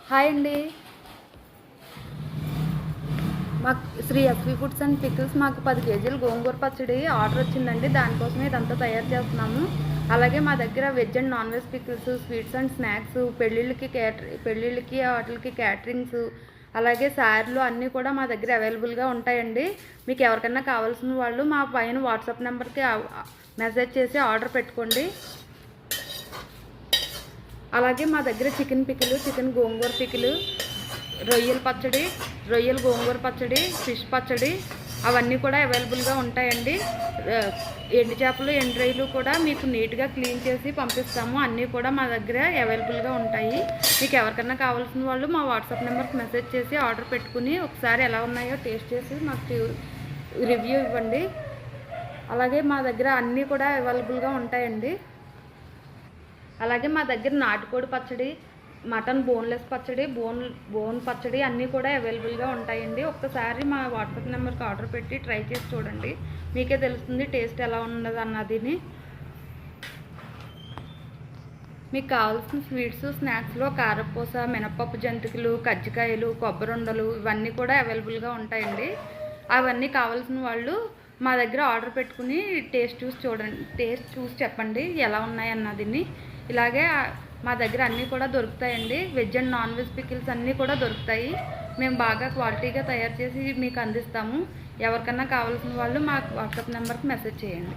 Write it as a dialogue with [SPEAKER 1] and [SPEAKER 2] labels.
[SPEAKER 1] Hi అండి. మాకు Shri SV foods and pickles మాకు 10 కేజీలు గోంగూర పచ్చడి ఆర్డర్ వచ్చిందండి. దానికోసమే ఇదంతా తయారు చేస్తున్నాము. అలాగే మా దగ్గర veg and non veg pickles, sweets and snacks, పెళ్ళిళ్ళకి వాటికి క్యాటరింగ్స్, అలాగే సార్లు అన్నీ కూడా మా దగ్గర అవైలబుల్గా ఉంటాయండి. మీకు ఎవరికైనా కావాల్సిన వాళ్ళు మా పైన వాట్సాప్ నెంబర్కి మెసేజ్ చేసి ఆర్డర్ పెట్టుకోండి. అలాగే మా దగ్గర చికెన్ పికిలు, చికెన్ గోంగూర పికిలు, రొయ్యల పచ్చడి, రొయ్యల గోంగూర పచ్చడి, ఫిష్ పచ్చడి అవన్నీ కూడా అవైలబుల్గా ఉంటాయండి. ఎండు చేపలు, ఎండు రొయ్యలు కూడా మీకు నీట్గా క్లీన్ చేసి పంపిస్తాము. అన్నీ కూడా మా దగ్గర అవైలబుల్గా ఉంటాయి. మీకు ఎవరికైనా కావాల్సిన వాళ్ళు మా వాట్సాప్ నెంబర్కి మెసేజ్ చేసి ఆర్డర్ పెట్టుకుని ఒకసారి ఎలా ఉన్నాయో టేస్ట్ చేసి మాకు రివ్యూ ఇవ్వండి. అలాగే మా దగ్గర అన్నీ కూడా అవైలబుల్గా ఉంటాయండి. అలాగే మా దగ్గర నాటుకోడి పచ్చడి, మటన్ బోన్లెస్ పచ్చడి, బోన్ పచ్చడి అన్నీ కూడా అవైలబుల్గా ఉంటాయండి. ఒక్కసారి మా వాట్సాప్ నెంబర్కి ఆర్డర్ పెట్టి ట్రై చేసి చూడండి. మీకే తెలుస్తుంది టేస్ట్ ఎలా ఉన్నది అన్నదిని. మీకు కావాల్సిన స్వీట్స్, స్నాక్స్లో కారపూస, మినపప్పు జంతికలు, కజ్జికాయలు, కొబ్బరుండలు ఇవన్నీ కూడా అవైలబుల్గా ఉంటాయండి. అవన్నీ కావాల్సిన వాళ్ళు మా దగ్గర ఆర్డర్ పెట్టుకుని టేస్ట్ చూసి చూడండి, టేస్ట్ చూసి చెప్పండి ఎలా ఉన్నాయి అన్నదిని. ఇలాగే మా దగ్గర అన్నీ కూడా దొరుకుతాయండి. Veg and non veg pickles అన్నీ కూడా దొరుకుతాయి. మేము బాగా క్వాలిటీగా తయారు చేసి మీకు అందిస్తాము. ఎవరికన్నా కావాల్సిన వాళ్ళు మాకు వాట్సాప్ నెంబర్కి మెసేజ్ చేయండి.